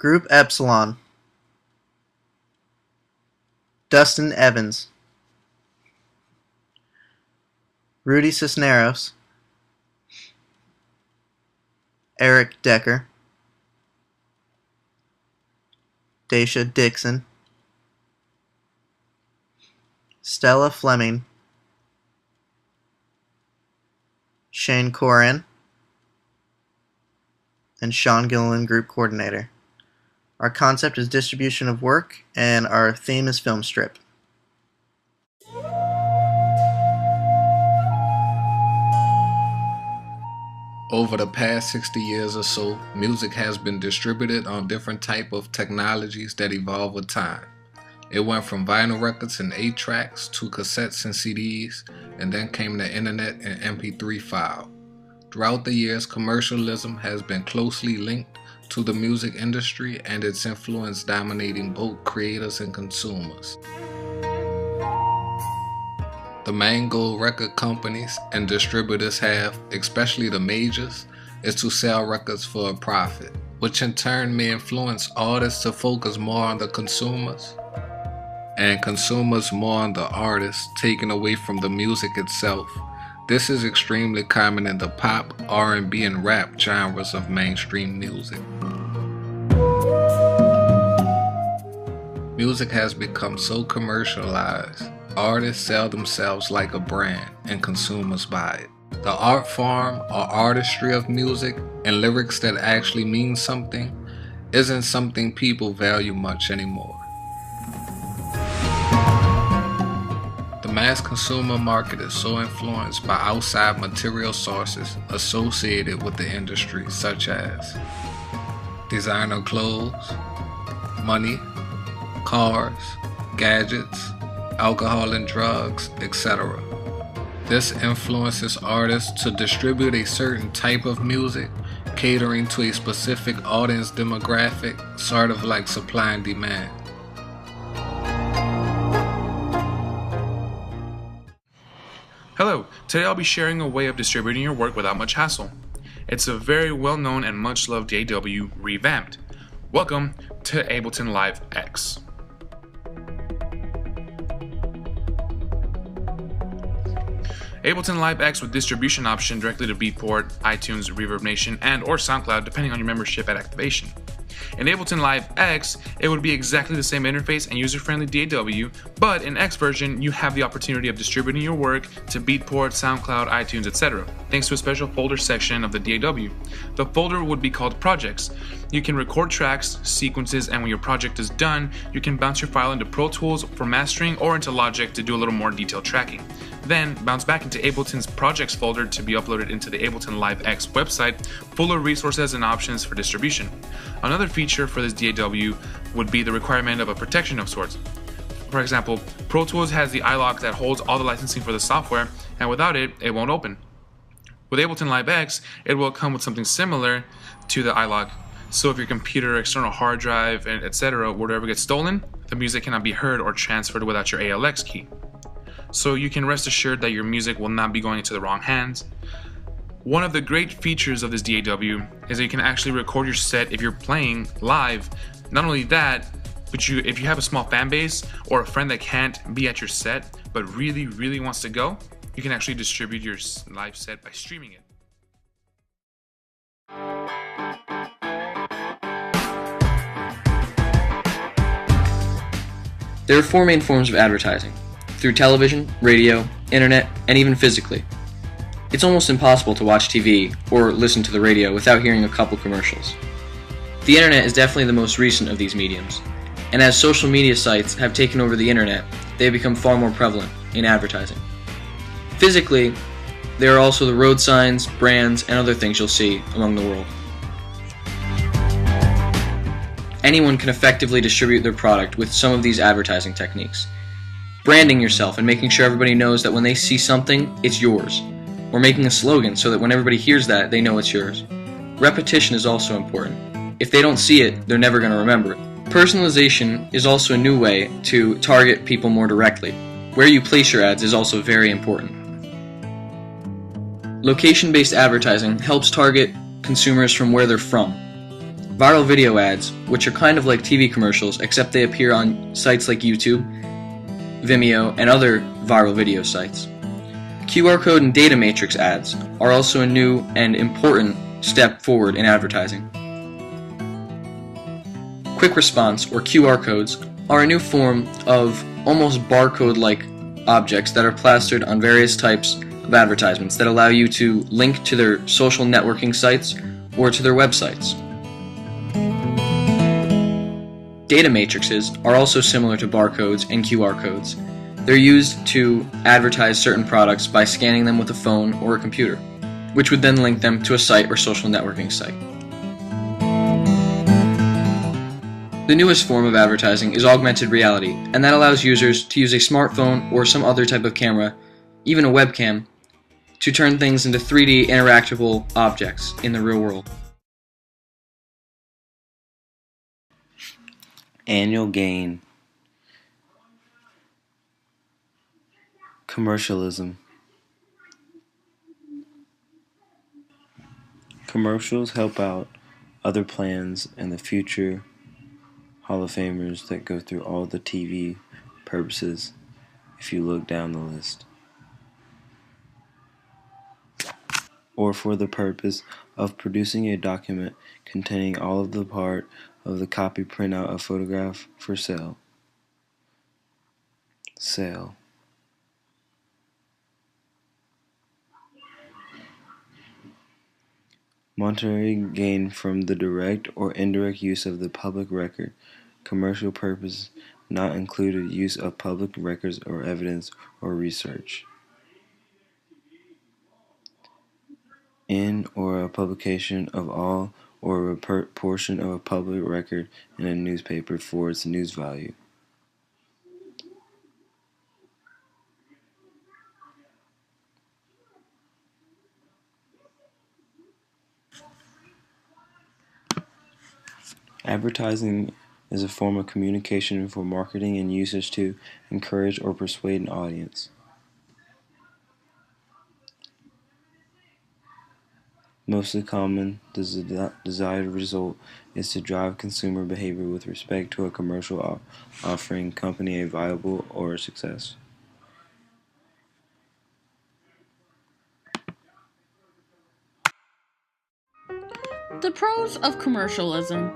Group Epsilon, Dustin Evans, Rudy Cisneros, Eric Decker, Daisha Dixon, Stella Fleming, Shane Corin, and Sean Gilliland, Group Coordinator. Our concept is distribution of work, and our theme is film strip. Over the past 60 years or so, music has been distributed on different type of technologies that evolve with time. It went from vinyl records and 8 tracks to cassettes and CDs, and then came the internet and MP3 file. Throughout the years, commercialism has been closely linked to the music industry and its influence dominating both creators and consumers. The main goal record companies and distributors have, especially the majors, is to sell records for a profit, which in turn may influence artists to focus more on the consumers, and consumers more on the artists, taken away from the music itself. This is extremely common in the pop, R&B, and rap genres of mainstream music. Music has become so commercialized, artists sell themselves like a brand and consumers buy it. The art form or artistry of music and lyrics that actually mean something isn't something people value much anymore. The mass consumer market is so influenced by outside material sources associated with the industry, such as designer clothes, money, cars, gadgets, alcohol and drugs, etc. This influences artists to distribute a certain type of music, catering to a specific audience demographic, sort of like supply and demand. Hello, today I'll be sharing a way of distributing your work without much hassle. It's a very well-known and much-loved DAW revamped. Welcome to Ableton Live X. Ableton Live X with distribution option directly to Beatport, iTunes, Reverb Nation, and or SoundCloud depending on your membership at activation. In Ableton Live X, it would be exactly the same interface and user-friendly DAW, but in X version, you have the opportunity of distributing your work to Beatport, SoundCloud, iTunes, etc., thanks to a special folder section of the DAW. The folder would be called Projects. You can record tracks, sequences, and when your project is done, you can bounce your file into Pro Tools for mastering or into Logic to do a little more detailed tracking. Then bounce back into Ableton's Projects folder to be uploaded into the Ableton Live X website, full of resources and options for distribution. Another feature for this DAW would be the requirement of a protection of sorts. For example, Pro Tools has the iLock that holds all the licensing for the software, and without it, it won't open. With Ableton Live X, it will come with something similar to the iLock. So if your computer, external hard drive, and etc. were to ever get stolen, the music cannot be heard or transferred without your ALX key. So you can rest assured that your music will not be going into the wrong hands. One of the great features of this DAW is that you can actually record your set if you're playing live. Not only that, but if you have a small fan base or a friend that can't be at your set but really wants to go, you can actually distribute your live set by streaming it. There are 4 main forms of advertising: through television, radio, internet, and even physically. It's almost impossible to watch TV or listen to the radio without hearing a couple commercials. The internet is definitely the most recent of these mediums, and as social media sites have taken over the internet, they have become far more prevalent in advertising. Physically, there are also the road signs, brands, and other things you'll see among the world. Anyone can effectively distribute their product with some of these advertising techniques. Branding yourself and making sure everybody knows that when they see something, it's yours. Or making a slogan so that when everybody hears that, they know it's yours. Repetition is also important. If they don't see it, they're never going to remember it. Personalization is also a new way to target people more directly. Where you place your ads is also very important. Location-based advertising helps target consumers from where they're from. Viral video ads, which are kind of like TV commercials except they appear on sites like YouTube, Vimeo, and other viral video sites. QR code and data matrix ads are also a new and important step forward in advertising. Quick response, or QR codes, are a new form of almost barcode-like objects that are plastered on various types of advertisements that allow you to link to their social networking sites or to their websites. Data matrices are also similar to barcodes and QR codes. They're used to advertise certain products by scanning them with a phone or a computer, which would then link them to a site or social networking site. The newest form of advertising is augmented reality, and that allows users to use a smartphone or some other type of camera, even a webcam, to turn things into 3D interactable objects in the real world. Annual gain. Commercialism. Commercials help out other plans and the future Hall of Famers that go through all the TV purposes if you look down the list. Or for the purpose of producing a document containing all of the part of the copy printout of photograph for sale. Sale. Monetary gain from the direct or indirect use of the public record. Commercial purpose not included use of public records or evidence or research. In or a publication of all or a portion of a public record in a newspaper for its news value. Advertising is a form of communication for marketing and usage to encourage or persuade an audience. Mostly common, the desired result is to drive consumer behavior with respect to a commercial offering company a viable or a success. The pros of commercialism.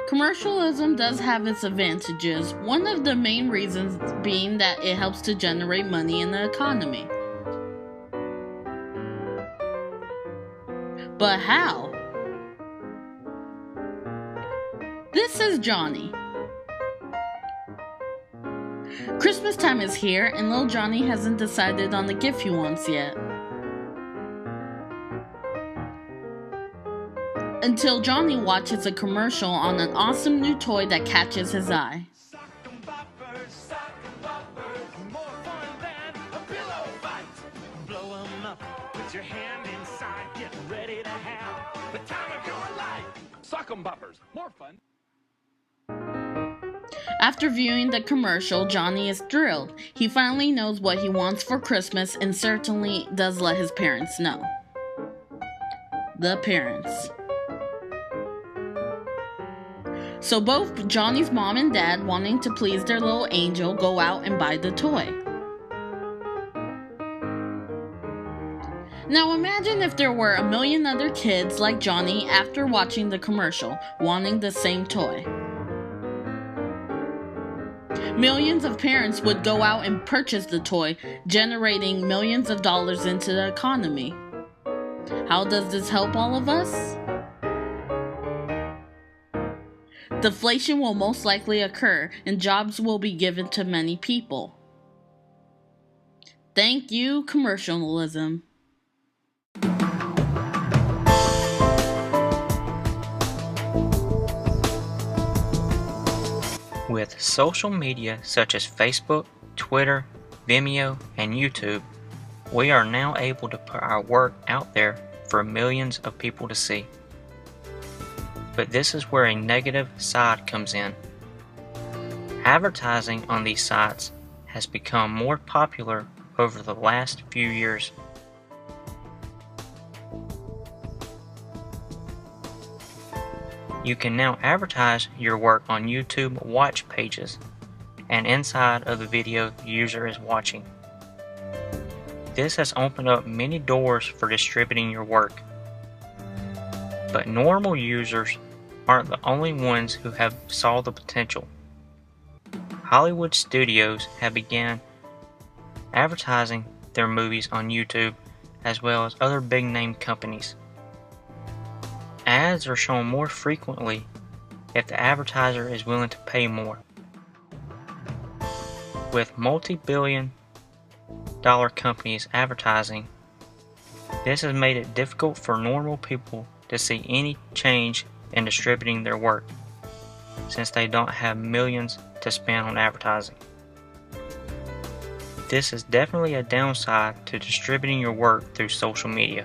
Commercialism does have its advantages, one of the main reasons being that it helps to generate money in the economy. But how? This is Johnny. Christmas time is here and little Johnny hasn't decided on the gift he wants yet. Until Johnny watches a commercial on an awesome new toy that catches his eye. After viewing the commercial, Johnny is thrilled. He finally knows what he wants for Christmas and certainly does let his parents know. The parents. So both Johnny's mom and dad, wanting to please their little angel, go out and buy the toy. Now imagine if there were a million other kids like Johnny after watching the commercial, wanting the same toy. Millions of parents would go out and purchase the toy, generating millions of dollars into the economy. How does this help all of us? Deflation will most likely occur, and jobs will be given to many people. Thank you, commercialism. With social media such as Facebook, Twitter, Vimeo, and YouTube, we are now able to put our work out there for millions of people to see. But this is where a negative side comes in. Advertising on these sites has become more popular over the last few years. You can now advertise your work on YouTube watch pages and inside of the video the user is watching. This has opened up many doors for distributing your work. But normal users aren't the only ones who have saw the potential. Hollywood studios have begun advertising their movies on YouTube, as well as other big name companies. Ads are shown more frequently if the advertiser is willing to pay more. With multi-billion dollar companies advertising, this has made it difficult for normal people to see any change in distributing their work, since they don't have millions to spend on advertising. This is definitely a downside to distributing your work through social media.